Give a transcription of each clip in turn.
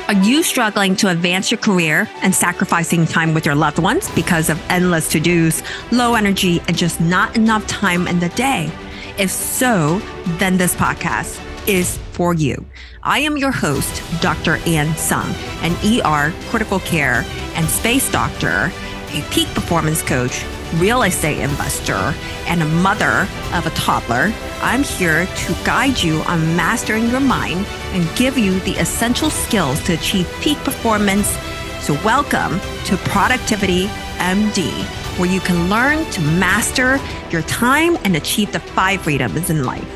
Are you struggling to advance your career and sacrificing time with your loved ones because of endless to-dos, low energy, and just not enough time in the day? If so, then this podcast is for you. I am your host, Dr. Ann Sung, an ER, critical care, and space doctor, a peak performance coach, real estate investor, and a mother of a toddler. I'm here to guide you on mastering your mind and give you the essential skills to achieve peak performance. So welcome to Productivity MD, where you can learn to master your time and achieve the 5 freedoms in life.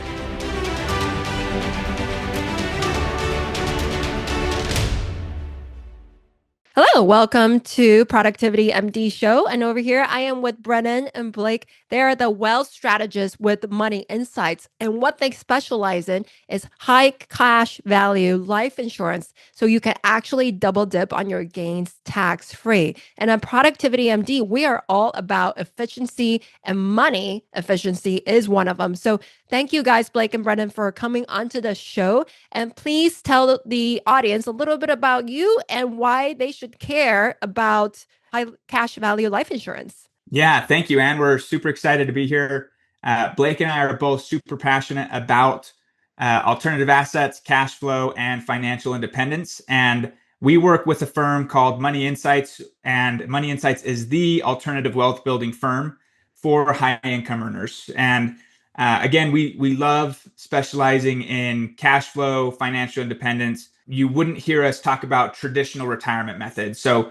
Hello, welcome to Productivity MD Show. And over here, I am with Brennan and Blake. They are the wealth strategists with money insights. And what they specialize in is high cash value life insurance. So you can actually double dip on your gains tax free. And on Productivity MD, we are all about efficiency, and money efficiency is one of them. So thank you guys, Blake and Brennan, for coming onto the show. And please tell the audience a little bit about you and why they should care about high cash value life insurance. Yeah, thank you, Anne. We're super excited to be here. Blake and I are both super passionate about alternative assets, cash flow, and financial independence. And we work with a firm called Money Insights, and Money Insights is the alternative wealth building firm for high income earners. And again, we love specializing in cash flow, financial independence. You wouldn't hear us talk about traditional retirement methods. So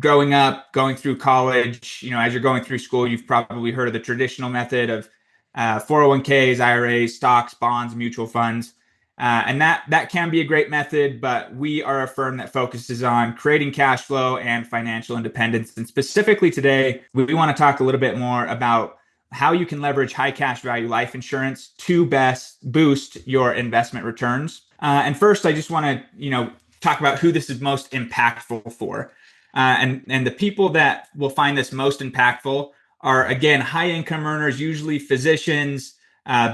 growing up, going through college, as you're going through school, you've probably heard of the traditional method of 401ks, IRAs, stocks, bonds, mutual funds. And that can be a great method, but we are a firm that focuses on creating cash flow and financial independence. And specifically today, we want to talk a little bit more about how you can leverage high cash value life insurance to best boost your investment returns. And first, I just want to, talk about who this is most impactful for. And the people that will find this most impactful are, again, high income earners, usually physicians,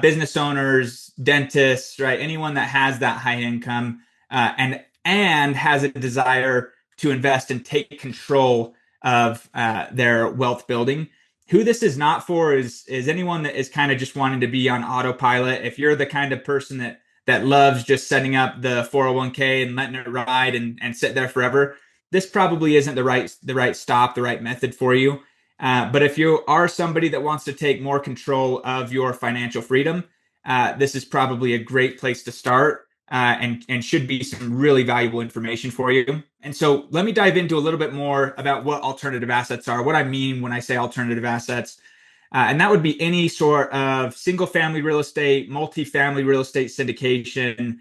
business owners, dentists, right? Anyone that has that high income and has a desire to invest and take control of their wealth building. Who this is not for is anyone that is kind of just wanting to be on autopilot. If you're the kind of person that loves just setting up the 401k and letting it ride and sit there forever, this probably isn't the right method for you. But if you are somebody that wants to take more control of your financial freedom, this is probably a great place to start and should be some really valuable information for you. And so let me dive into a little bit more about what alternative assets are, what I mean when I say alternative assets. And that would be any sort of single family real estate, multifamily real estate syndication,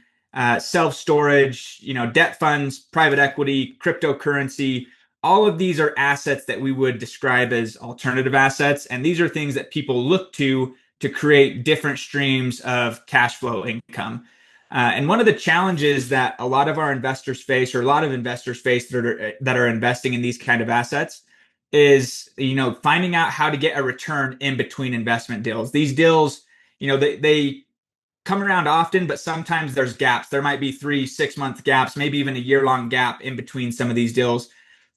self-storage, debt funds, private equity, cryptocurrency. All of these are assets that we would describe as alternative assets. And these are things that people look to create different streams of cash flow income. And one of the challenges that a lot of investors face that are investing in these kind of assets is, finding out how to get a return in between investment deals. These deals, they come around often, but sometimes there's gaps. There might be 3-6 month gaps, maybe even a year-long gap in between some of these deals.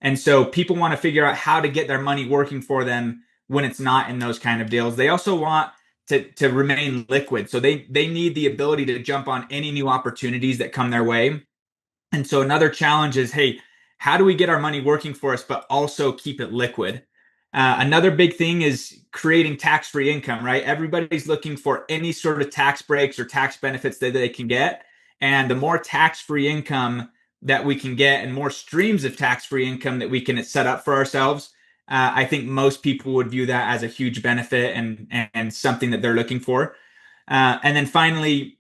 And so people want to figure out how to get their money working for them when it's not in those kind of deals. They also want to remain liquid. So they need the ability to jump on any new opportunities that come their way. And so another challenge is, hey, how do we get our money working for us, but also keep it liquid? Another big thing is creating tax-free income, right? Everybody's looking for any sort of tax breaks or tax benefits that they can get. And the more tax-free income that we can get and more streams of tax-free income that we can set up for ourselves, I think most people would view that as a huge benefit and something that they're looking for. And then finally,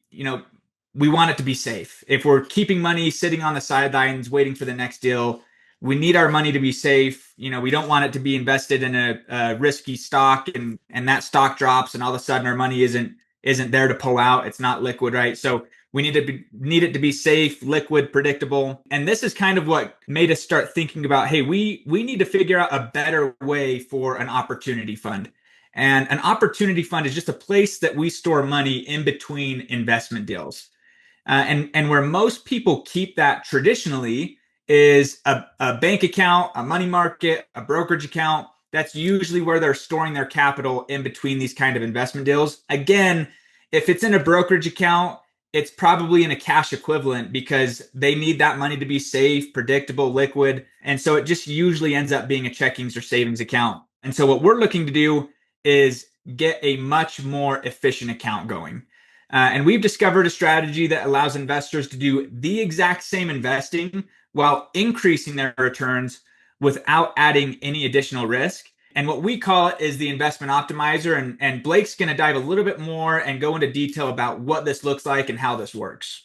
we want it to be safe. If we're keeping money sitting on the sidelines waiting for the next deal, we need our money to be safe. We don't want it to be invested in a risky stock and that stock drops and all of a sudden our money isn't there to pull out. It's not liquid, right? So we need it to be safe, liquid, predictable. And this is kind of what made us start thinking about, hey, we need to figure out a better way for an opportunity fund. And an opportunity fund is just a place that we store money in between investment deals. And where most people keep that traditionally is a bank account, a money market, a brokerage account. That's usually where they're storing their capital in between these kind of investment deals. Again, if it's in a brokerage account, it's probably in a cash equivalent because they need that money to be safe, predictable, liquid. And so it just usually ends up being a checkings or savings account. And so what we're looking to do is get a much more efficient account going. And we've discovered a strategy that allows investors to do the exact same investing while increasing their returns without adding any additional risk. And what we call it is the investment optimizer. And Blake's going to dive a little bit more and go into detail about what this looks like and how this works.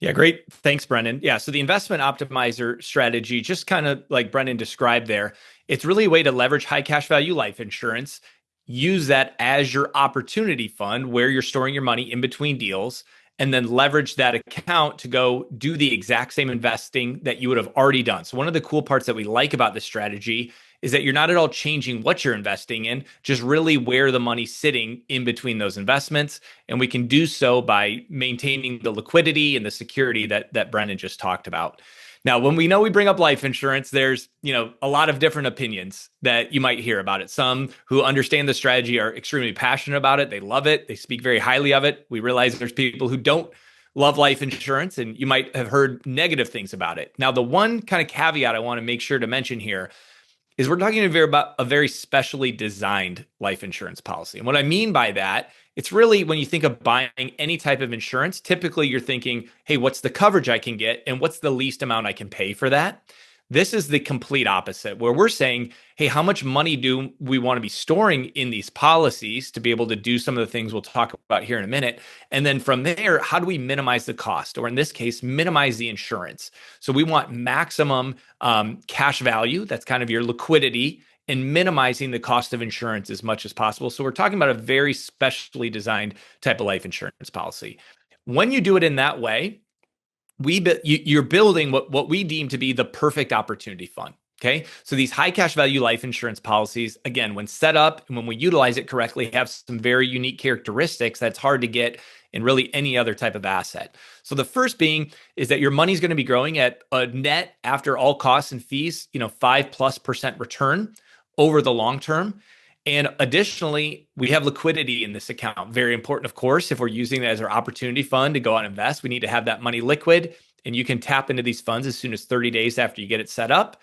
Yeah, great. Thanks, Brennan. Yeah, so the investment optimizer strategy, just kind of like Brennan described there, it's really a way to leverage high cash value life insurance, use that as your opportunity fund where you're storing your money in between deals, and then leverage that account to go do the exact same investing that you would have already done. So one of the cool parts that we like about this strategy is that you're not at all changing what you're investing in, just really where the money's sitting in between those investments. And we can do so by maintaining the liquidity and the security that Brennan just talked about. Now, when we know we bring up life insurance, there's, a lot of different opinions that you might hear about it. Some who understand the strategy are extremely passionate about it. They love it. They speak very highly of it. We realize there's people who don't love life insurance, and you might have heard negative things about it. Now, the one kind of caveat I want to make sure to mention here is we're talking about a very specially designed life insurance policy. And what I mean by that, it's really when you think of buying any type of insurance, typically you're thinking, hey, what's the coverage I can get and what's the least amount I can pay for that? This is the complete opposite, where we're saying, hey, how much money do we want to be storing in these policies to be able to do some of the things we'll talk about here in a minute? And then from there, how do we minimize the cost? Or in this case, minimize the insurance. So we want maximum cash value. That's kind of your liquidity, and minimizing the cost of insurance as much as possible. So we're talking about a very specially designed type of life insurance policy. When you do it in that way, you're building what we deem to be the perfect opportunity fund. Okay. So these high cash value life insurance policies, again, when set up and when we utilize it correctly, have some very unique characteristics that's hard to get in really any other type of asset. So the first being is that your money's going to be growing at a net after all costs and fees, 5+% return over the long term. And additionally, we have liquidity in this account. Very important, of course, if we're using it as our opportunity fund to go out and invest, we need to have that money liquid, and you can tap into these funds as soon as 30 days after you get it set up.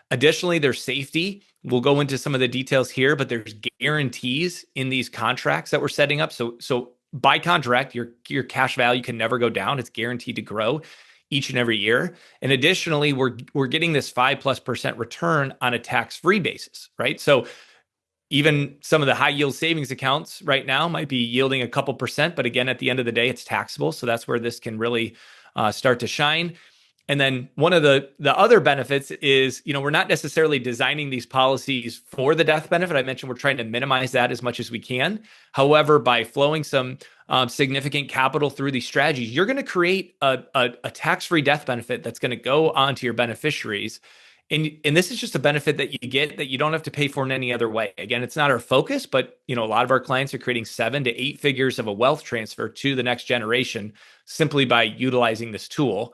Additionally, there's safety. We'll go into some of the details here, but there's guarantees in these contracts that we're setting up. So by contract, your cash value can never go down. It's guaranteed to grow each and every year. And additionally, we're getting this 5+% return on a tax-free basis, right? So even some of the high yield savings accounts right now might be yielding a couple percent, but again, at the end of the day, it's taxable. So that's where this can really start to shine. And then one of the other benefits is, we're not necessarily designing these policies for the death benefit. I mentioned we're trying to minimize that as much as we can. However, by flowing some significant capital through these strategies, you're going to create a tax-free death benefit that's going to go on to your beneficiaries. And this is just a benefit that you get that you don't have to pay for in any other way. Again, it's not our focus, but a lot of our clients are creating 7 to 8 figures of a wealth transfer to the next generation simply by utilizing this tool.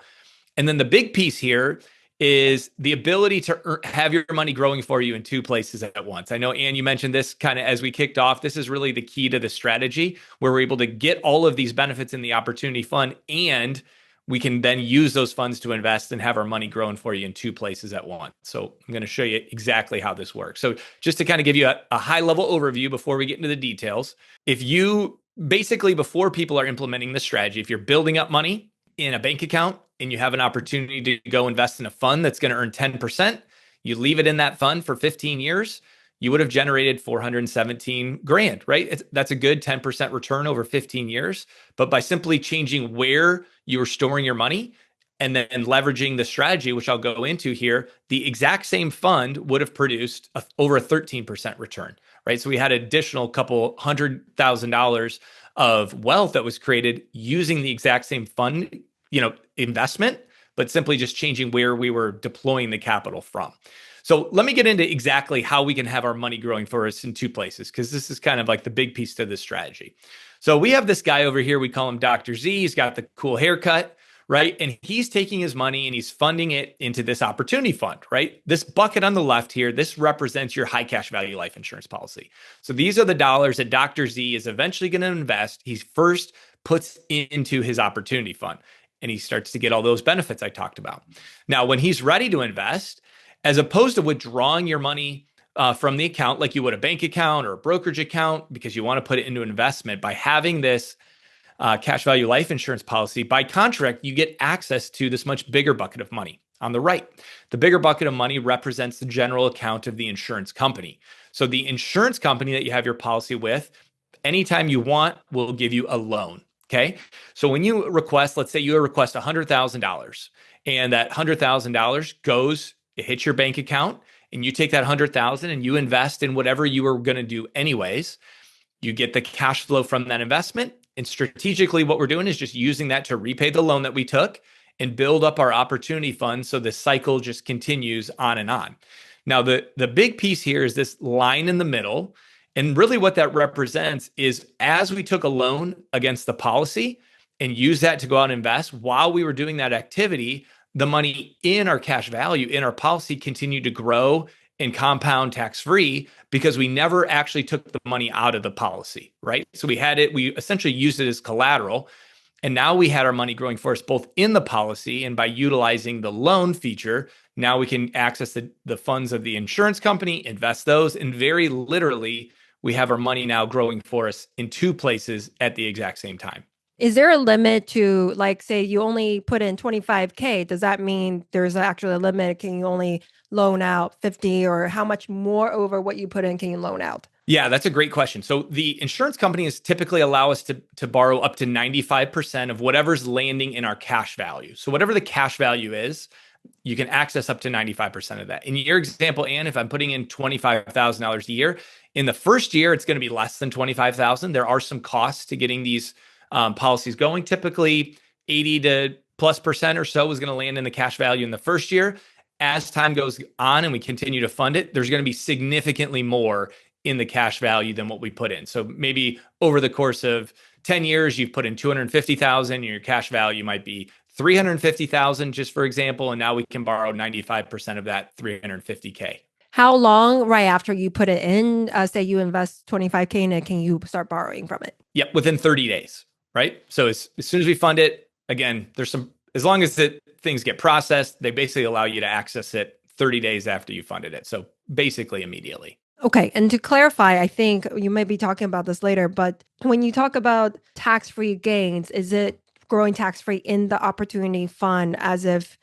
And then the big piece here is the ability to have your money growing for you in 2 places at once. I know, Ann, you mentioned this kind of as we kicked off. This is really the key to the strategy, where we're able to get all of these benefits in the opportunity fund, and we can then use those funds to invest and have our money growing for you in 2 places at once. So I'm going to show you exactly how this works. So just to kind of give you a high level overview before we get into the details, if you basically, before people are implementing this strategy, if you're building up money in a bank account and you have an opportunity to go invest in a fund that's going to earn 10%, you leave it in that fund for 15 years, you would have generated 417 grand, right? That's a good 10% return over 15 years. But by simply changing where you are storing your money and then leveraging the strategy, which I'll go into here, the exact same fund would have produced over a 13% return, right? So we had an additional couple $100,000 of wealth that was created using the exact same fund, investment, but simply just changing where we were deploying the capital from. So let me get into exactly how we can have our money growing for us in 2 places, because this is kind of like the big piece to this strategy. So we have this guy over here, we call him Dr. Z. He's got the cool haircut, right? And he's taking his money and he's funding it into this opportunity fund, right? This bucket on the left here, this represents your high cash value life insurance policy. So these are the dollars that Dr. Z is eventually going to invest. He first puts into his opportunity fund and he starts to get all those benefits I talked about. Now, when he's ready to invest, as opposed to withdrawing your money from the account like you would a bank account or a brokerage account because you want to put it into investment, by having this cash value life insurance policy, by contract, you get access to this much bigger bucket of money on the right. The bigger bucket of money represents the general account of the insurance company. So the insurance company that you have your policy with, anytime you want, will give you a loan. Okay. So when you request, let's say you request $100,000 and that $100,000 goes, it hits your bank account and you take that $100,000 and you invest in whatever you were going to do anyways, you get the cash flow from that investment. And strategically, what we're doing is just using that to repay the loan that we took and build up our opportunity fund. So the cycle just continues on and on. Now, the big piece here is this line in the middle. And really what that represents is as we took a loan against the policy and used that to go out and invest, while we were doing that activity, the money in our cash value, in our policy, continued to grow and compound tax-free because we never actually took the money out of the policy, right? So we had it, we essentially used it as collateral. And now we had our money growing for us both in the policy and by utilizing the loan feature, now we can access the funds of the insurance company, invest those, and very literally, we have our money now growing for us in two places at the exact same time. Is there a limit to, like, say you only put in 25K? Does that mean there's actually a limit? Can you only loan out 50, or how much more over what you put in can you loan out? Yeah, that's a great question. So the insurance companies typically allow us to borrow up to 95% of whatever's landing in our cash value. So whatever the cash value is, you can access up to 95% of that. In your example, Anne, if I'm putting in $25,000 a year, in the first year, it's going to be less than $25,000. There are some costs to getting these policies going. Typically 80 to plus percent or so is going to land in the cash value in the first year. As time goes on and we continue to fund it, there's going to be significantly more in the cash value than what we put in. So maybe over the course of 10 years, you've put in 250,000 and your cash value might be 350,000, just for example. And now we can borrow 95% of that 350K. How long right after you put it in, say you invest 25K in it, can you start borrowing from it? Yep, within 30 days, right? So as soon as we fund it, again, as long as things get processed, they basically allow you to access it 30 days after you funded it. So basically immediately. Okay. And to clarify, I think you may be talking about this later, but when you talk about tax-free gains, is it growing tax-free in the opportunity fund as if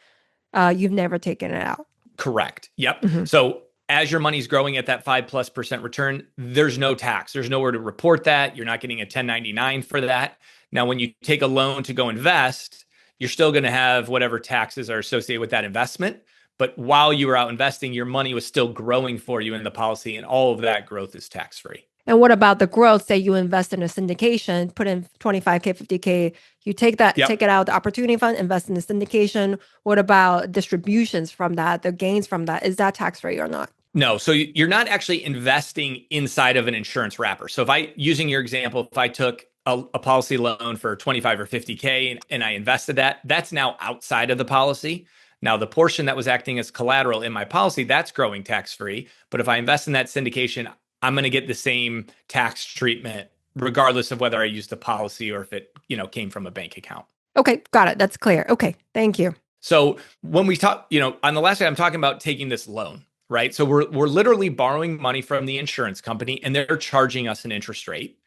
you've never taken it out? Correct. Yep. Mm-hmm. So as your money's growing at that 5+% return, there's no tax. There's nowhere to report that. You're not getting a 1099 for that. Now, when you take a loan to go invest, you're still going to have whatever taxes are associated with that investment. But while you were out investing, your money was still growing for you in the policy, and all of that growth is tax-free. And what about the growth? Say you invest in a syndication, put in 25K, 50K, you take that, take it out, the opportunity fund, invest in the syndication. What about distributions from that, the gains from that? Is that tax-free or not? No. So you're not actually investing inside of an insurance wrapper. So using your example, if I took a policy loan for 25 or 50K and I invested that's now outside of the policy. Now, the portion that was acting as collateral in my policy, that's growing tax-free. But if I invest in that syndication, I'm going to get the same tax treatment, regardless of whether I used the policy or if it, came from a bank account. Okay, got it. That's clear. Okay, thank you. So when we talk, on the last day, I'm talking about taking this loan, right? So we're literally borrowing money from the insurance company and they're charging us an interest rate.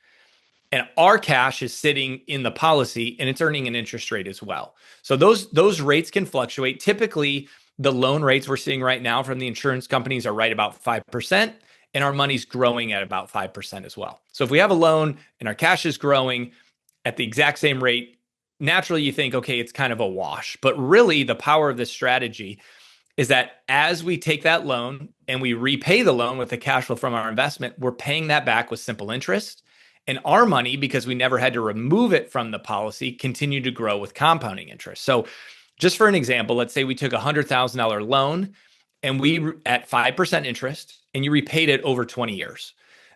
And our cash is sitting in the policy and it's earning an interest rate as well. So those rates can fluctuate. Typically, the loan rates we're seeing right now from the insurance companies are right about 5%, and our money's growing at about 5% as well. So if we have a loan and our cash is growing at the exact same rate, naturally you think, okay, it's kind of a wash. But really, the power of this strategy is that as we take that loan and we repay the loan with the cash flow from our investment, we're paying that back with simple interest. And our money, because we never had to remove it from the policy, continued to grow with compounding interest. So just for an example, let's say we took a $100,000 loan and we at 5% interest and you repaid it over 20 years.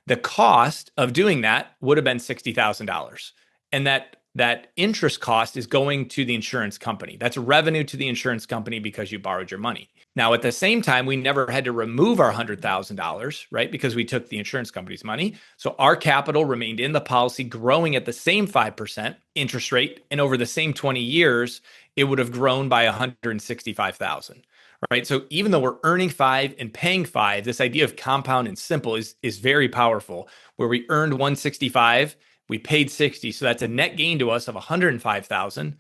The cost of doing that would have been $60,000. And that interest cost is going to the insurance company. That's revenue to the insurance company because you borrowed your money. Now, at the same time, we never had to remove our $100,000, right? Because we took the insurance company's money. So our capital remained in the policy, growing at the same 5% interest rate. And over the same 20 years, it would have grown by $165,000, right? So even though we're earning 5 and paying 5, this idea of compound and simple is very powerful, where we earned 165, we paid 60. So that's a net gain to us of 105,000.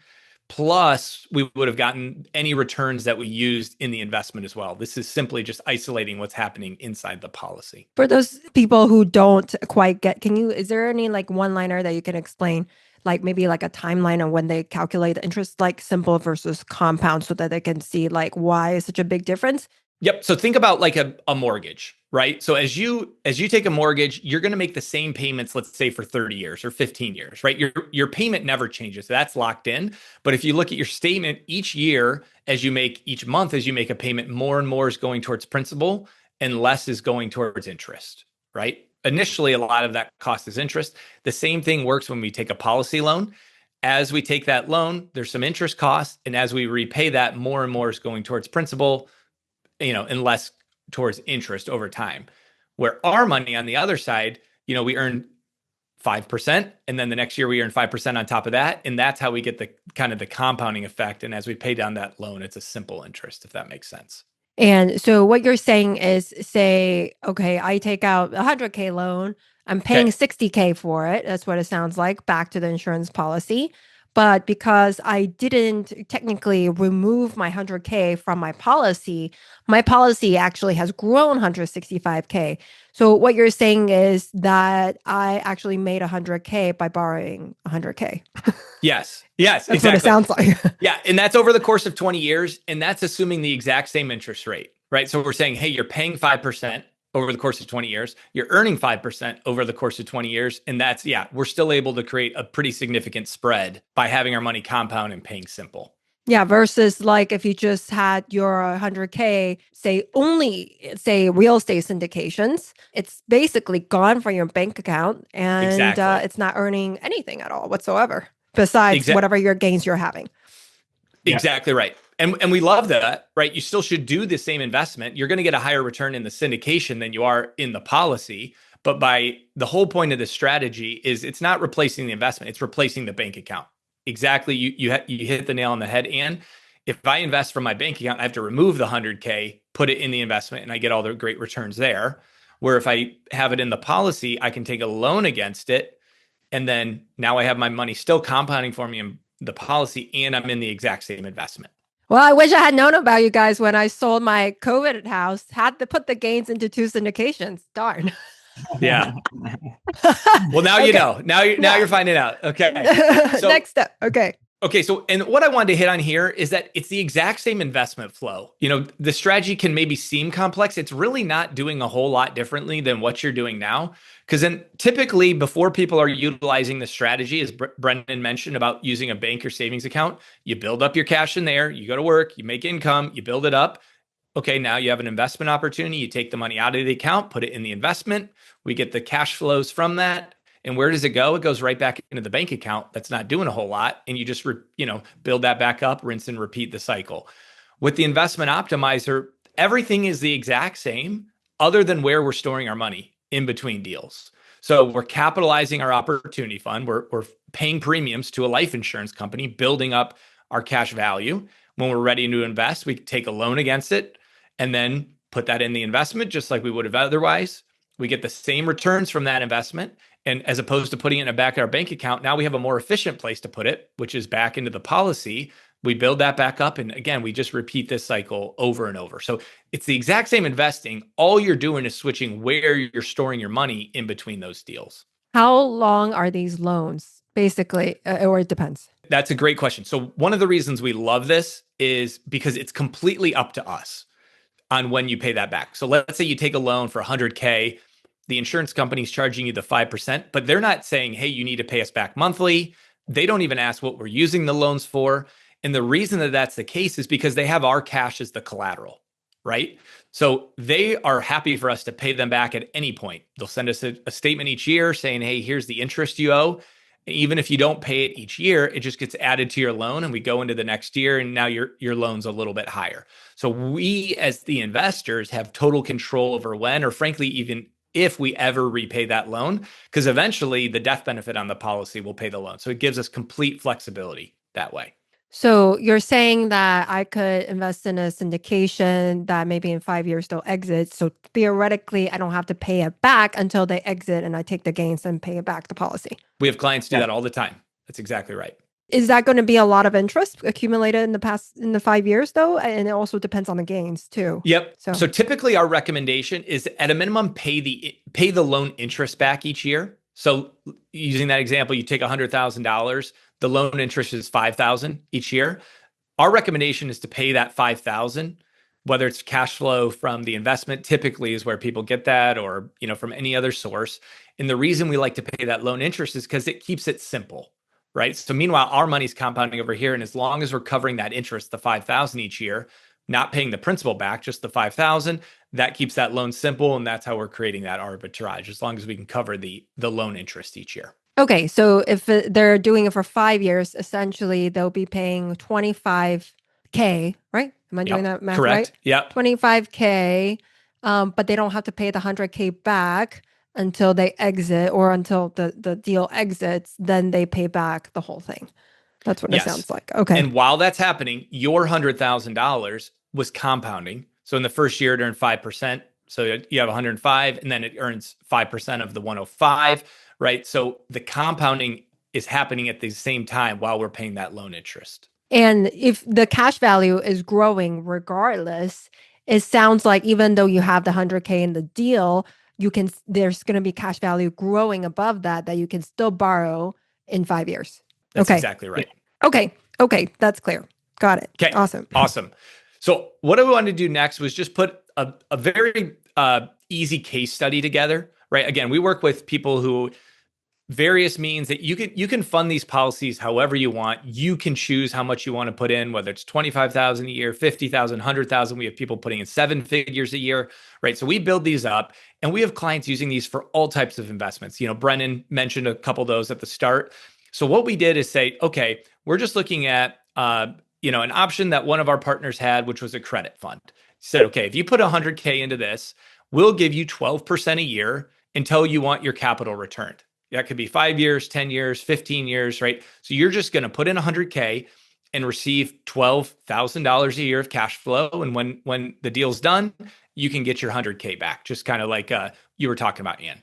Plus, we would have gotten any returns that we used in the investment as well. This is simply just isolating what's happening inside the policy. For those people who don't quite get, is there any like one-liner that you can explain, like maybe like a timeline on when they calculate the interest, like simple versus compound, so that they can see like why is such a big difference? Yep. So think about like a mortgage, right? So as you take a mortgage, you're going to make the same payments, let's say for 30 years or 15 years, right? Your payment never changes. So that's locked in. But if you look at your statement each year, each month as you make a payment, more and more is going towards principal and less is going towards interest, right? Initially, a lot of that cost is interest. The same thing works when we take a policy loan. As we take that loan, there's some interest costs. And as we repay that, more and more is going towards principal, and less towards interest over time. Where our money on the other side, we earn 5%, and then the next year we earn 5% on top of that. And that's how we get the kind of the compounding effect. And as we pay down that loan, it's a simple interest, if that makes sense. And so what you're saying is, say, okay, I take out a 100K loan, I'm paying 60K for it. That's what it sounds like, back to the insurance policy. But because I didn't technically remove my 100K from my policy actually has grown 165K. So what you're saying is that I actually made 100K by borrowing 100K. Yes, That's exactly what it sounds like. Yeah, and that's over the course of 20 years, and that's assuming the exact same interest rate, right? So we're saying, hey, you're paying 5% over the course of 20 years. You're earning 5% over the course of 20 years. And we're still able to create a pretty significant spread by having our money compound and paying simple. Yeah, versus like if you just had your 100K, say real estate syndications, it's basically gone from your bank account and it's not earning anything at all whatsoever, besides whatever your gains you're having. Exactly right. And we love that, right? You still should do the same investment. You're going to get a higher return in the syndication than you are in the policy. But the whole point of this strategy is it's not replacing the investment. It's replacing the bank account. Exactly. You hit the nail on the head. And if I invest from my bank account, I have to remove the 100K, put it in the investment, and I get all the great returns there. Where if I have it in the policy, I can take a loan against it. And then now I have my money still compounding for me in the policy, and I'm in the exact same investment. Well, I wish I had known about you guys when I sold my COVID house. Had to put the gains into 2 syndications. Darn. Yeah. Well, now you know. Now you're finding out. Okay. So, next step. Okay. So, and what I wanted to hit on here is that it's the exact same investment flow. The strategy can maybe seem complex. It's really not doing a whole lot differently than what you're doing now. Because then typically before people are utilizing the strategy, as Brennan mentioned about using a bank or savings account, you build up your cash in there, you go to work, you make income, you build it up. Okay, now you have an investment opportunity. You take the money out of the account, put it in the investment. We get the cash flows from that. And where does it go? It goes right back into the bank account that's not doing a whole lot. And you just, build that back up, rinse and repeat the cycle. With the investment optimizer, everything is the exact same other than where we're storing our money in between deals. So we're capitalizing our opportunity fund. We're paying premiums to a life insurance company, building up our cash value. When we're ready to invest, we take a loan against it and then put that in the investment just like we would have otherwise. We get the same returns from that investment. And as opposed to putting it in back in our bank account, now we have a more efficient place to put it, which is back into the policy. We build that back up. And again, we just repeat this cycle over and over. So it's the exact same investing. All you're doing is switching where you're storing your money in between those deals. How long are these loans, basically, or it depends? That's a great question. So one of the reasons we love this is because it's completely up to us on when you pay that back. So let's say you take a loan for 100K. The insurance company is charging you the 5%, but they're not saying, hey, you need to pay us back monthly. They don't even ask what we're using the loans for. And the reason that that's the case is because they have our cash as the collateral, right? So they are happy for us to pay them back at any point. They'll send us a statement each year saying, hey, here's the interest you owe. Even if you don't pay it each year, it just gets added to your loan, and we go into the next year, and now your loan's a little bit higher. So we, as the investors, have total control over when, or frankly, even if we ever repay that loan, because eventually the death benefit on the policy will pay the loan. So it gives us complete flexibility that way. So you're saying that I could invest in a syndication that maybe in 5 years they'll exit. So theoretically, I don't have to pay it back until they exit, and I take the gains and pay it back the policy. We have clients do that all the time. That's exactly right. Is that going to be a lot of interest accumulated in the 5 years though? And it also depends on the gains too. Yep. So typically our recommendation is at a minimum, pay the loan interest back each year. So using that example, you take $100,000, the loan interest is $5,000 each year. Our recommendation is to pay that $5,000, whether it's cash flow from the investment, typically is where people get that, or from any other source. And the reason we like to pay that loan interest is because it keeps it simple, right? So meanwhile, our money's compounding over here, and as long as we're covering that interest, the $5,000 each year, not paying the principal back, just the $5,000, that keeps that loan simple, and that's how we're creating that arbitrage, as long as we can cover the loan interest each year. Okay, so if they're doing it for 5 years, essentially they'll be paying $25K, right? Am I doing that math correct? right? Yep. $25K, but they don't have to pay the $100K back until they exit, or until the deal exits. Then they pay back the whole thing. That's what it sounds like. Okay. And while that's happening, your $100,000 was compounding. So in the first year, it earned 5%. So you have 105, and then it earns 5% of the 105, right? So the compounding is happening at the same time while we're paying that loan interest. And if the cash value is growing regardless, it sounds like even though you have the 100K in the deal, there's going to be cash value growing above that you can still borrow in 5 years. That's exactly right. Okay. That's clear. Got it. Okay. Awesome. So what I wanted to do next was just put a very easy case study together, right? Again, we work with people who various means that you can fund these policies however you want. You can choose how much you want to put in, whether it's $25,000 a year, $50,000, $100,000. We have people putting in 7 figures a year, right? So we build these up, and we have clients using these for all types of investments. Brennan mentioned a couple of those at the start. So what we did is say, okay, we're just looking at an option that one of our partners had, which was a credit fund. He said, okay, if you put $100K into this, we'll give you 12% a year until you want your capital returned. That could be 5 years, 10 years, 15 years, right? So you're just going to put in $100K and receive $12,000 a year of cash flow. And when the deal's done, you can get your $100K back, just kind of like you were talking about, Ian.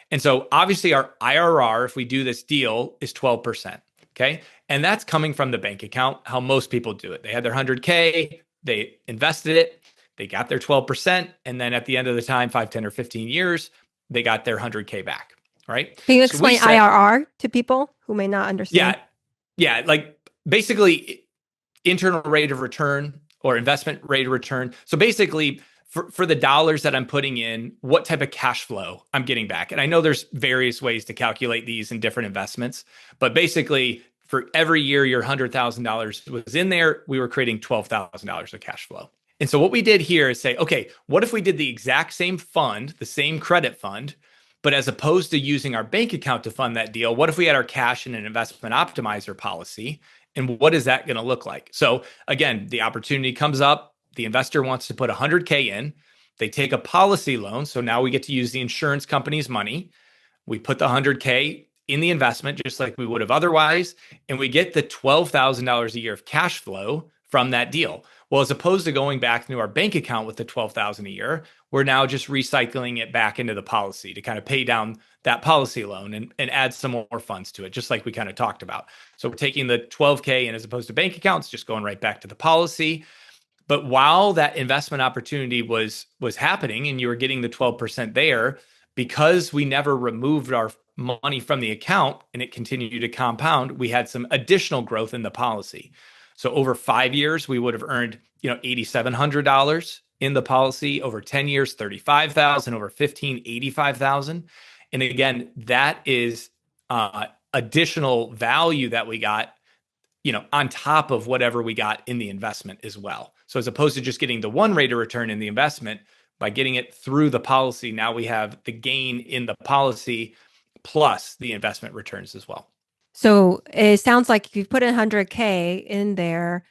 And so obviously our IRR, if we do this deal, is 12%. Okay. And that's coming from the bank account, how most people do it. They had their $100K, they invested it, they got their 12%. And then at the end of the time, 5, 10, or 15 years, they got their $100K back. Right. Can you explain IRR to people who may not understand? Yeah. Like basically internal rate of return or investment rate of return. So basically for the dollars that I'm putting in, what type of cash flow I'm getting back. And I know there's various ways to calculate these in different investments, but basically for every year your $100,000 was in there, we were creating $12,000 of cash flow. And so what we did here is say, okay, what if we did the exact same fund, the same credit fund, but as opposed to using our bank account to fund that deal, what if we had our cash in an investment optimizer policy? And what is that going to look like? So again, the opportunity comes up. The investor wants to put $100K in. They take a policy loan. So now we get to use the insurance company's money. We put the $100K in the investment, just like we would have otherwise. And we get the $12,000 a year of cash flow from that deal. Well, as opposed to going back into our bank account with the $12,000 a year, we're now just recycling it back into the policy to kind of pay down that policy loan and add some more funds to it, just like we kind of talked about. So we're taking the $12K and as opposed to bank accounts, just going right back to the policy. But while that investment opportunity was happening and you were getting the 12% there, because we never removed our money from the account and it continued to compound, we had some additional growth in the policy. So over 5 years, we would have earned, $8,700 in the policy. Over 10 years, $35,000. Over 15, $85,000. And again, that is additional value that we got on top of whatever we got in the investment as well. So as opposed to just getting the one rate of return in the investment, by getting it through the policy, now we have the gain in the policy plus the investment returns as well. So it sounds like if you put in 100K in there,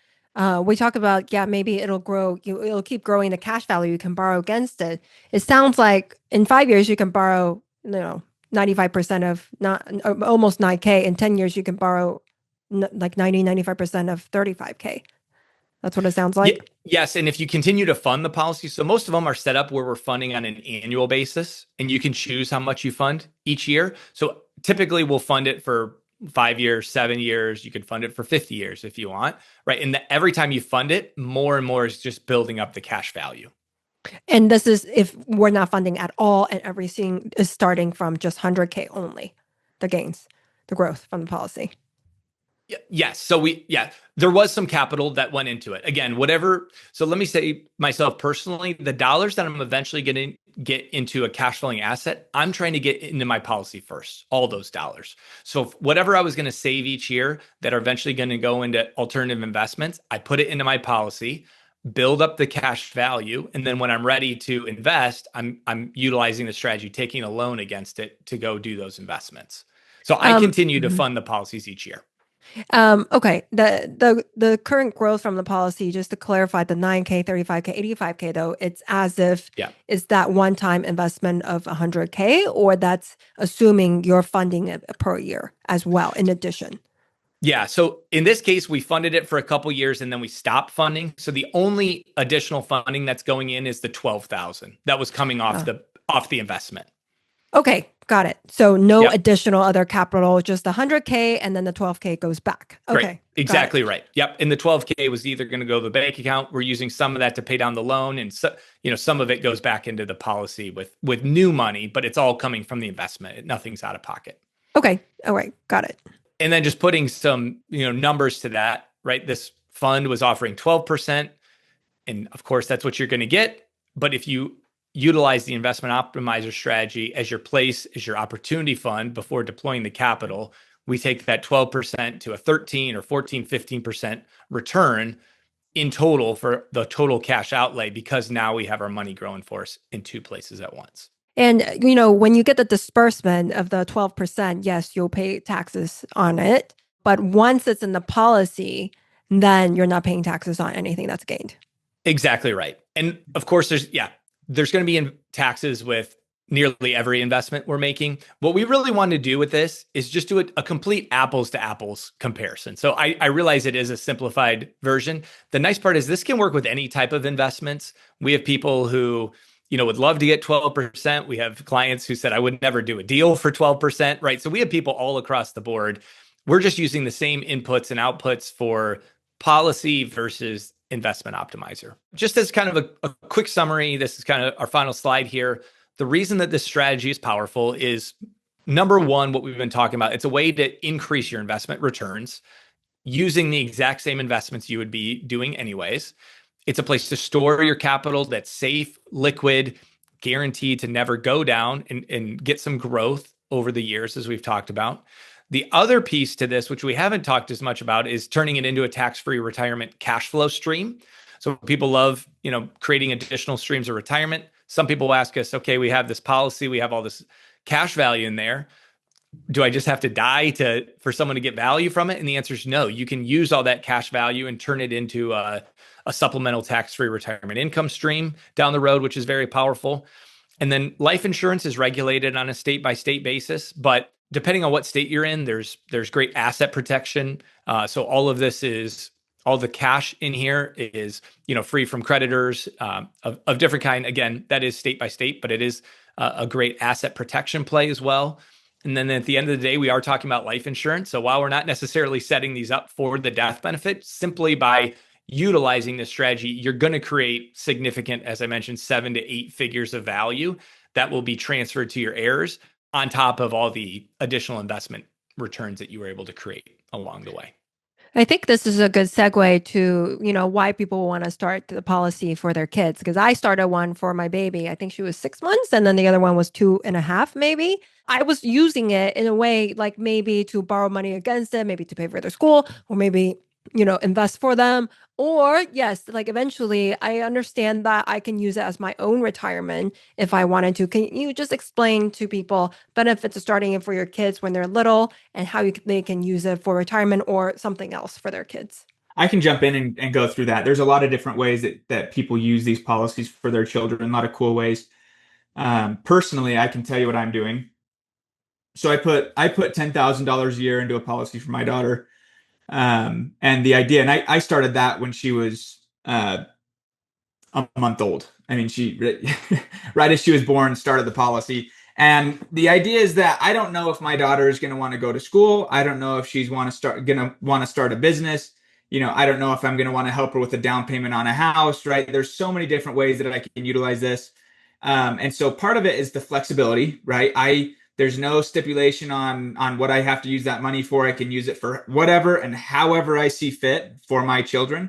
we talk about, maybe it'll grow, it'll keep growing the cash value you can borrow against it. It sounds like in 5 years, you can borrow, 95% of almost 9K. In 10 years, you can borrow like 95% of 35K. That's what it sounds like. Yes. And if you continue to fund the policy, so most of them are set up where we're funding on an annual basis, and you can choose how much you fund each year. So typically we'll fund it for 5 years, 7 years. You can fund it for 50 years if you want, right? And every time you fund it, more and more is just building up the cash value. And this is if we're not funding at all and everything is starting from just 100K only, the gains, the growth from the policy. Yes. So there was some capital that went into it. Again, whatever. So let me say myself personally, the dollars that I'm eventually going to get into a cash flowing asset, I'm trying to get into my policy first, all those dollars. So whatever I was going to save each year that are eventually going to go into alternative investments, I put it into my policy, build up the cash value. And then when I'm ready to invest, I'm utilizing the strategy, taking a loan against it to go do those investments. So I continue to fund the policies each year. Okay. The current growth from the policy, just to clarify, the 9K, 35K, 85K, though, it's as if is that one-time investment of 100K, or that's assuming you're funding it per year as well, in addition? Yeah. So in this case, we funded it for a couple years and then we stopped funding. So the only additional funding that's going in is the 12,000 that was coming off the investment. Okay, got it. So no additional other capital, just the 100K, and then the 12K goes back. Okay, right. Exactly right. Yep. And the 12K was either going to go to the bank account. We're using some of that to pay down the loan, and some of it goes back into the policy with new money, but it's all coming from the investment. Nothing's out of pocket. Okay. All right. Got it. And then just putting some numbers to that, right? This fund was offering 12%, and of course that's what you're going to get. But if you utilize the investment optimizer strategy as your opportunity fund before deploying the capital, we take that 12% to a 13 or 14, 15% return in total for the total cash outlay, because now we have our money growing for us in two places at once. And, when you get the disbursement of the 12%, yes, you'll pay taxes on it. But once it's in the policy, then you're not paying taxes on anything that's gained. Exactly right. And of course, there's going to be taxes with nearly every investment we're making. What we really want to do with this is just do a complete apples to apples comparison. So I realize it is a simplified version. The nice part is this can work with any type of investments. We have people who, would love to get 12%. We have clients who said, I would never do a deal for 12%, right? So we have people all across the board. We're just using the same inputs and outputs for policy versus investment optimizer. Just as kind of a quick summary, this is kind of our final slide here. The reason that this strategy is powerful is, number one, what we've been talking about. It's a way to increase your investment returns using the exact same investments you would be doing anyways. It's a place to store your capital that's safe, liquid, guaranteed to never go down, and get some growth over the years, as we've talked about. The other piece to this, which we haven't talked as much about, is turning it into a tax-free retirement cash flow stream. So people love, creating additional streams of retirement. Some people ask us, okay, we have this policy, we have all this cash value in there. Do I just have to die for someone to get value from it? And the answer is no. You can use all that cash value and turn it into a supplemental tax-free retirement income stream down the road, which is very powerful. And then life insurance is regulated on a state-by-state basis, but depending on what state you're in, there's great asset protection. So all the cash in here is, free from creditors of different kind. Again, that is state by state, but it is a great asset protection play as well. And then at the end of the day, we are talking about life insurance. So while we're not necessarily setting these up for the death benefit, simply by utilizing this strategy, you're going to create significant, as I mentioned, 7 to 8 figures of value that will be transferred to your heirs, on top of all the additional investment returns that you were able to create along the way. I think this is a good segue to, why people want to start the policy for their kids. Because I started one for my baby. I think she was 6 months, and then the other one was 2.5, maybe. I was using it in a way like maybe to borrow money against it, maybe to pay for their school, or maybe, invest for them. Or yes, like eventually I understand that I can use it as my own retirement if I wanted to. Can you just explain to people benefits of starting it for your kids when they're little and how they can use it for retirement or something else for their kids? I can jump in and go through that. There's a lot of different ways that people use these policies for their children, a lot of cool ways. Personally, I can tell you what I'm doing. So I put $10,000 a year into a policy for my daughter. And the idea, and I started that when she was a month old. I mean, she right as she was born started the policy. And the idea is that I don't know if my daughter is going to want to go to school. I don't know if she's going to want to start a business. I don't know if I'm going to want to help her with a down payment on a house, right? There's so many different ways that I can utilize this. And so part of it is the flexibility, right? There's no stipulation on what I have to use that money for. I can use it for whatever and however I see fit for my children.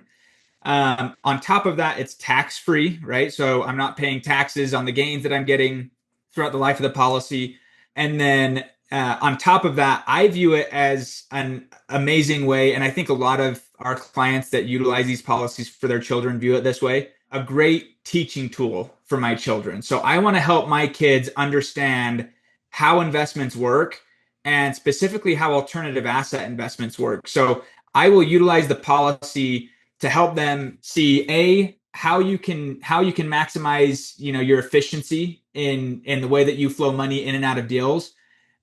On top of that, it's tax free, right? So I'm not paying taxes on the gains that I'm getting throughout the life of the policy. And then on top of that, I view it as an amazing way. And I think a lot of our clients that utilize these policies for their children view it this way, a great teaching tool for my children. So I want to help my kids understand how investments work and specifically how alternative asset investments work. So I will utilize the policy to help them see how you can maximize your efficiency in the way that you flow money in and out of deals,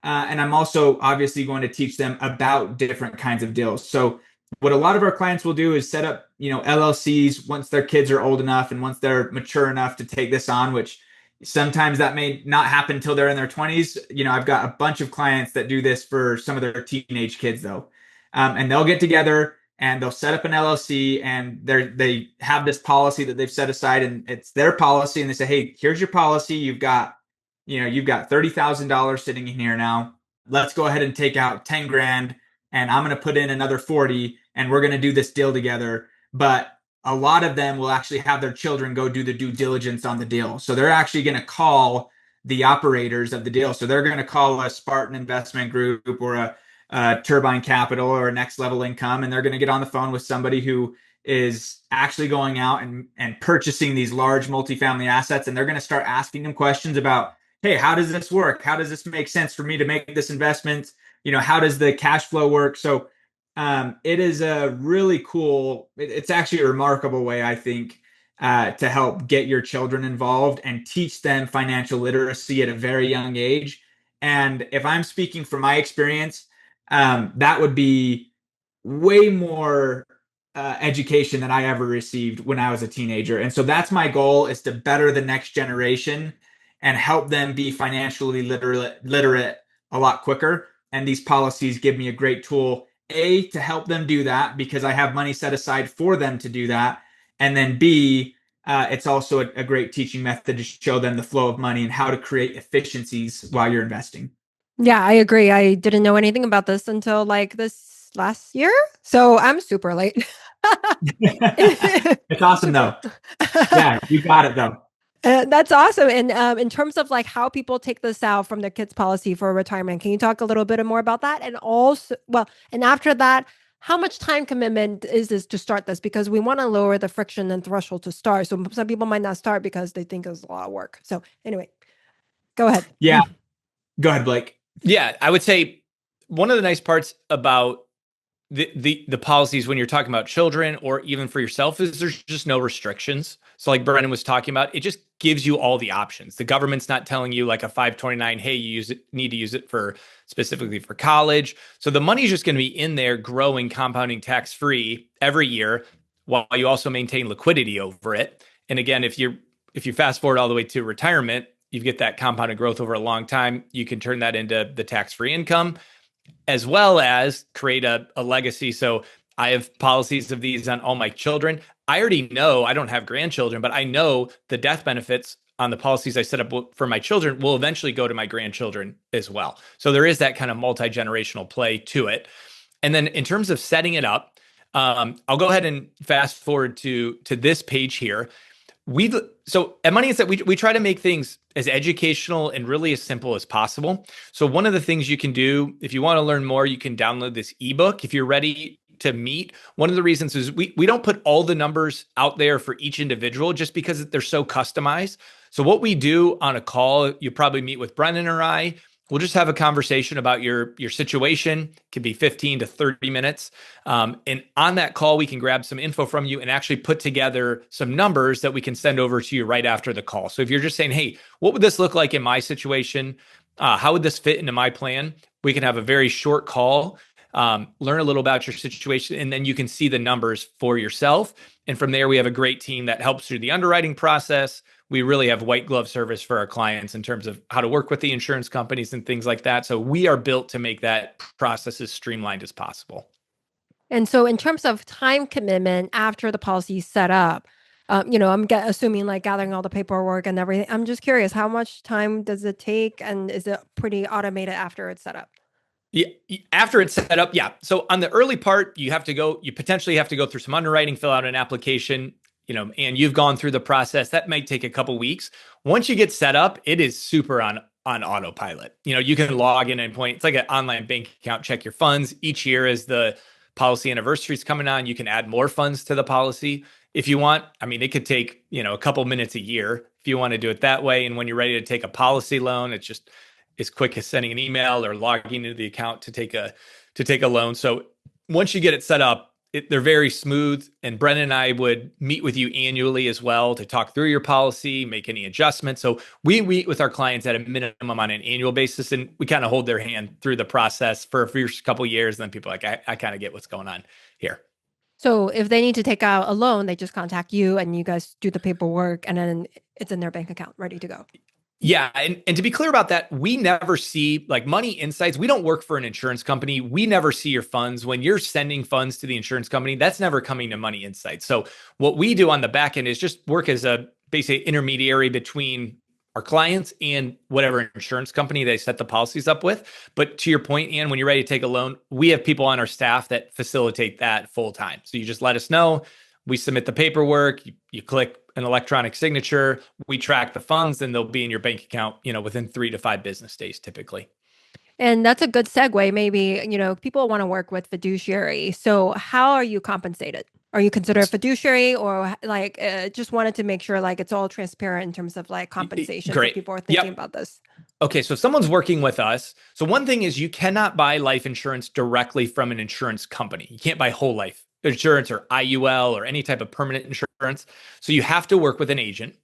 and I'm also obviously going to teach them about different kinds of deals. So what a lot of our clients will do is set up LLCs once their kids are old enough and once they're mature enough to take this on, which sometimes that may not happen until they're in their 20s. I've got a bunch of clients that do this for some of their teenage kids though, and they'll get together and they'll set up an LLC and they have this policy that they've set aside and it's their policy. And they say, hey, here's your policy. You've got $30,000 sitting in here now. Let's go ahead and take out 10 grand and I'm going to put in another 40 and we're going to do this deal together. But a lot of them will actually have their children go do the due diligence on the deal. So they're actually going to call the operators of the deal. So they're going to call a Spartan Investment Group or a Turbine Capital or Next Level Income, and they're going to get on the phone with somebody who is actually going out and purchasing these large multifamily assets, and they're going to start asking them questions about, hey, how does this work? How does this make sense for me to make this investment? How does the cash flow work? So it is a really cool, it's actually a remarkable way, I think, to help get your children involved and teach them financial literacy at a very young age. And if I'm speaking from my experience, that would be way more education than I ever received when I was a teenager. And so that's my goal, is to better the next generation and help them be financially literate a lot quicker. And these policies give me a great tool, to help them do that because I have money set aside for them to do that. And then B, it's also a great teaching method to show them the flow of money and how to create efficiencies while you're investing. Yeah, I agree. I didn't know anything about this until like this last year. So I'm super late. It's awesome though. Yeah, you got it though. That's awesome. And in terms of like how people take this out from their kids' policy for retirement, can you talk a little bit more about that? And also, and after that, how much time commitment is this to start this? Because we want to lower the friction and threshold to start. So some people might not start because they think it's a lot of work. So anyway, go ahead. Yeah, go ahead, Blake. Yeah, I would say one of the nice parts about the policies when you're talking about children or even for yourself is there's just no restrictions. So like Brennan was talking about, it just gives you all the options. The government's not telling you like a 529, hey, you need to use it for specifically for college. So the money's just going to be in there growing, compounding tax free every year while you also maintain liquidity over it. And again, if you fast forward all the way to retirement, you get that compounded growth over a long time. You can turn that into the tax-free income, as well as create a legacy. So I have policies of these on all my children. I already know, I don't have grandchildren, but I know the death benefits on the policies I set up for my children will eventually go to my grandchildren as well. So there is that kind of multi-generational play to it. And then in terms of setting it up, I'll go ahead and fast forward to this page here. So at Money Insight, we try to make things as educational and really as simple as possible. So one of the things you can do, if you want to learn more, you can download this ebook. If you're ready to meet, one of the reasons is we don't put all the numbers out there for each individual just because they're so customized. So what we do on a call, you probably meet with Brennan or I. We'll just have a conversation about your situation. It could be 15 to 30 minutes. And on that call, we can grab some info from you and actually put together some numbers that we can send over to you right after the call. So if you're just saying, hey, what would this look like in my situation? How would this fit into my plan? We can have a very short call, learn a little about your situation, and then you can see the numbers for yourself. And from there, we have a great team that helps through the underwriting process. We really have white glove service for our clients in terms of how to work with the insurance companies and things like that. So we are built to make that process as streamlined as possible. And so in terms of time commitment after the policy is set up, I'm assuming like gathering all the paperwork and everything. I'm just curious, how much time does it take? And is it pretty automated after it's set up? Yeah, after it's set up, yeah. So on the early part, you potentially have to go through some underwriting, fill out an application, and you've gone through the process. That might take a couple weeks. Once you get set up, it is super on autopilot. You can log in and point. It's like an online bank account, check your funds. Each year as the policy anniversary is coming on, you can add more funds to the policy if you want. I mean, it could take, a couple minutes a year if you want to do it that way. And when you're ready to take a policy loan, it's just as quick as sending an email or logging into the account to take a loan. So once you get it set up, they're very smooth. And Brennan and I would meet with you annually as well to talk through your policy, make any adjustments. So we meet with our clients at a minimum on an annual basis, and we kind of hold their hand through the process for a first couple of years. And then people are like, I kind of get what's going on here. So if they need to take out a loan, they just contact you and you guys do the paperwork and then it's in their bank account ready to go. Yeah. And to be clear about that, we never see like Money Insights. We don't work for an insurance company. We never see your funds. When you're sending funds to the insurance company, that's never coming to Money Insights. So what we do on the back end is just work as a basically intermediary between our clients and whatever insurance company they set the policies up with. But to your point, Ann, when you're ready to take a loan, we have people on our staff that facilitate that full time. So you just let us know. We submit the paperwork, you click an electronic signature, we track the funds, and they'll be in your bank account, within 3 to 5 business days, typically. And that's a good segue. Maybe, people want to work with fiduciary. So how are you compensated? Are you considered a fiduciary or just wanted to make sure like it's all transparent in terms of like compensation Great. if people are thinking about this? Okay, so if someone's working with us, so one thing is you cannot buy life insurance directly from an insurance company. You can't buy whole life insurance or IUL or any type of permanent insurance. So you have to work with an agent.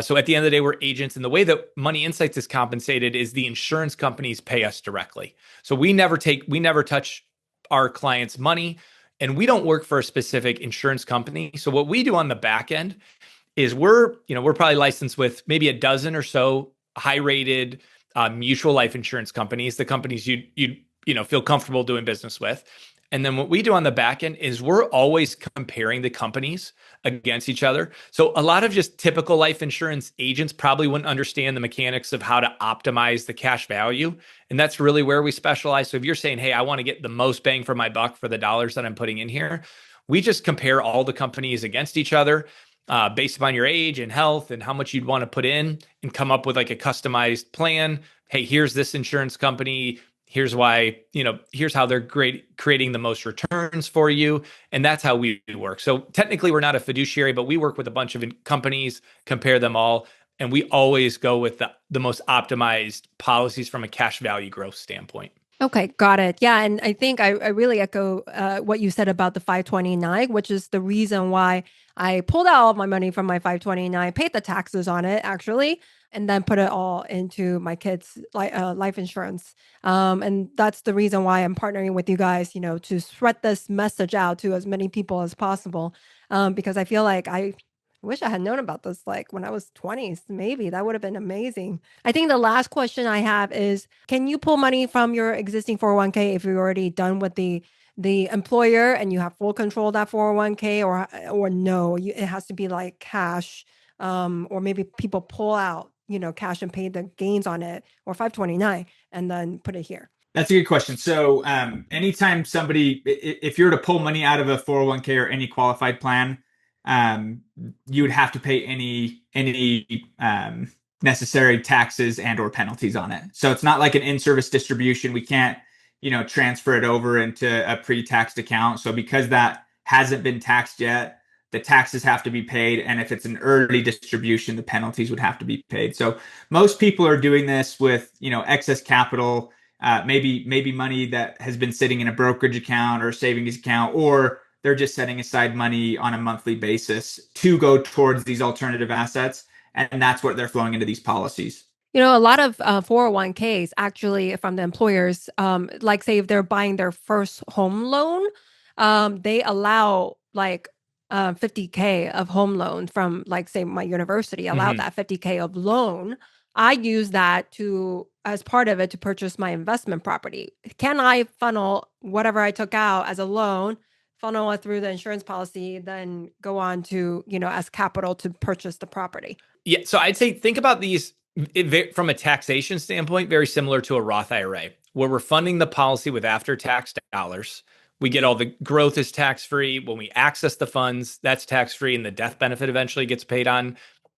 So at the end of the day, we're agents. And the way that Money Insights is compensated is the insurance companies pay us directly. So we never touch our clients' money, and we don't work for a specific insurance company. So what we do on the back end is we're probably licensed with maybe a dozen or so high-rated mutual life insurance companies, the companies you feel comfortable doing business with. And then what we do on the back end is we're always comparing the companies against each other. So a lot of just typical life insurance agents probably wouldn't understand the mechanics of how to optimize the cash value. And that's really where we specialize. So if you're saying, hey, I want to get the most bang for my buck for the dollars that I'm putting in here, we just compare all the companies against each other based upon your age and health and how much you'd want to put in and come up with like a customized plan. Hey, here's this insurance company. Here's why, here's how they're creating the most returns for you. And that's how we work. So technically we're not a fiduciary, but we work with a bunch of companies, compare them all. And we always go with the most optimized policies from a cash value growth standpoint. Okay, got it. Yeah, and I think I really echo what you said about the 529, which is the reason why I pulled out all of my money from my 529, paid the taxes on it actually, and then put it all into my kids' life insurance. And that's the reason why I'm partnering with you guys, to spread this message out to as many people as possible. Because I feel like I wish I had known about this like when I was 20s. Maybe that would have been amazing. I think the last question I have is, can you pull money from your existing 401k if you're already done with the employer and you have full control of that 401k, or no, it has to be like cash, or maybe people pull out, cash and pay the gains on it, or 529 and then put it here? That's a good question. So anytime somebody, if you're to pull money out of a 401k or any qualified plan, you would have to pay any necessary taxes and or penalties on it. So it's not like an in-service distribution. We can't, transfer it over into a pre-taxed account. So because that hasn't been taxed yet, the taxes have to be paid. And if it's an early distribution, the penalties would have to be paid. So most people are doing this with, excess capital, maybe money that has been sitting in a brokerage account or a savings account, or they're just setting aside money on a monthly basis to go towards these alternative assets. And that's what they're flowing into these policies. A lot of 401ks actually from the employers, like say if they're buying their first home loan, they allow like 50K of home loan from like say my university allowed that 50K of loan. I use that as part of it to purchase my investment property. Can I funnel whatever I took out as a loan, funnel it through the insurance policy, then go on to, as capital to purchase the property? Yeah. So I'd say think about these from a taxation standpoint, very similar to a Roth IRA, where we're funding the policy with after-tax dollars. We get all the growth is tax-free. When we access the funds, that's tax-free, and the death benefit eventually gets paid on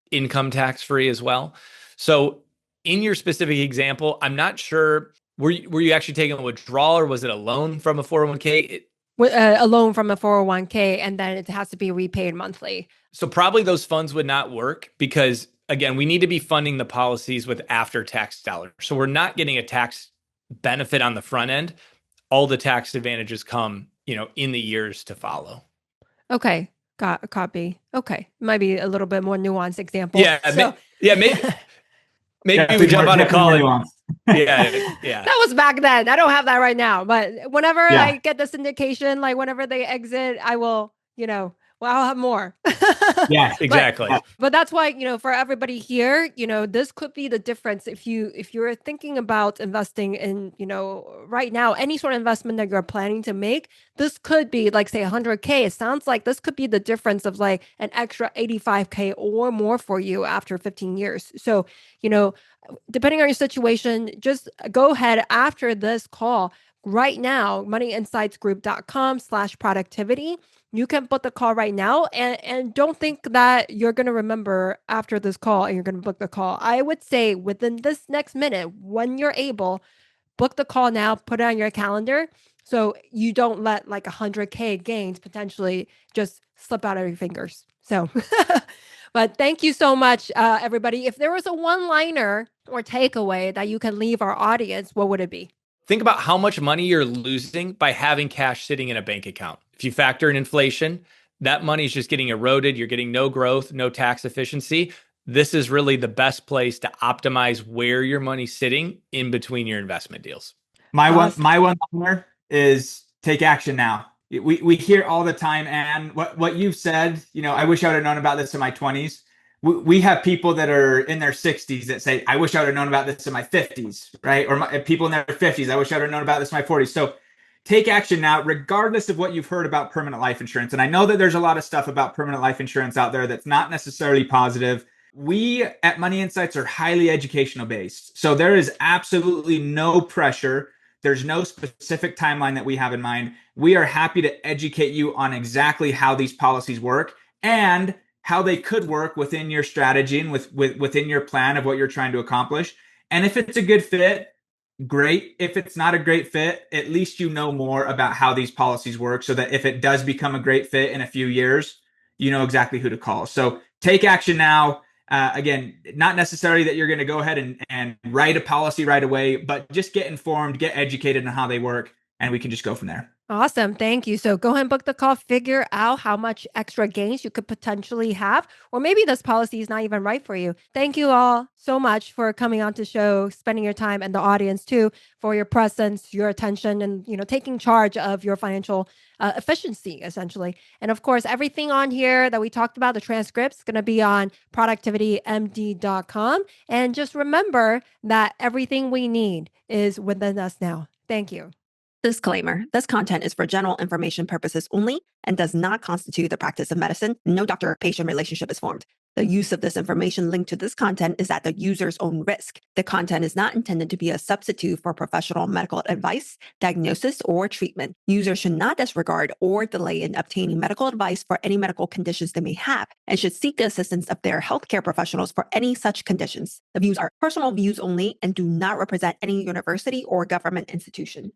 income tax-free as well. So in your specific example, I'm not sure, were you actually taking a withdrawal or was it a loan from a 401k? A loan from a 401k, and then it has to be repaid monthly. So probably those funds would not work because, again, we need to be funding the policies with after-tax dollars. So we're not getting a tax benefit on the front end. All the tax advantages come, in the years to follow. Okay, got a copy. Okay, might be a little bit more nuanced example. Yeah, so, maybe we jump on a call. Yeah. That was back then. I don't have that right now. But whenever I get the syndication, like whenever they exit, I will, I'll have more. Yeah, exactly. But that's why, for everybody here, this could be the difference. If you're thinking about investing in, right now, any sort of investment that you're planning to make, this could be like, say, 100K. It sounds like this could be the difference of like an extra 85K or more for you after 15 years. So, depending on your situation, just go ahead after this call right now, moneyinsightsgroup.com/productivity. You can book the call right now, and don't think that you're going to remember after this call and you're going to book the call. I would say within this next minute, when you're able, book the call now, put it on your calendar so you don't let like 100K gains potentially just slip out of your fingers. So, but thank you so much, everybody. If there was a one-liner or takeaway that you can leave our audience, what would it be? Think about how much money you're losing by having cash sitting in a bank account. If you factor in inflation, that money is just getting eroded. You're getting no growth, no tax efficiency. This is really the best place to optimize where your money's sitting in between your investment deals. My one liner is take action now. We hear all the time, and what you've said, I wish I would have known about this in my 20s. We have people that are in their 60s that say, I wish I would have known about this in my 50s, right? Or people in their 50s, I wish I would have known about this in my 40s. So take action now, regardless of what you've heard about permanent life insurance. And I know that there's a lot of stuff about permanent life insurance out there that's not necessarily positive. We at Money Insights are highly educational based. So there is absolutely no pressure. There's no specific timeline that we have in mind. We are happy to educate you on exactly how these policies work and how they could work within your strategy and within your plan of what you're trying to accomplish. And if it's a good fit, great. If it's not a great fit, at least you know more about how these policies work so that if it does become a great fit in a few years, you know exactly who to call. So take action now. Again, not necessarily that you're going to go ahead and write a policy right away, but just get informed, get educated on how they work, and we can just go from there. Awesome. Thank you. So go ahead and book the call, figure out how much extra gains you could potentially have, or maybe this policy is not even right for you. Thank you all so much for coming on to the show, spending your time, and the audience too, for your presence, your attention, and taking charge of your financial efficiency, essentially. And of course, everything on here that we talked about, the transcripts, is going to be on productivitymd.com. And just remember that everything we need is within us now. Thank you. Disclaimer, this content is for general information purposes only and does not constitute the practice of medicine. No doctor-patient relationship is formed. The use of this information linked to this content is at the user's own risk. The content is not intended to be a substitute for professional medical advice, diagnosis, or treatment. Users should not disregard or delay in obtaining medical advice for any medical conditions they may have and should seek the assistance of their healthcare professionals for any such conditions. The views are personal views only and do not represent any university or government institution.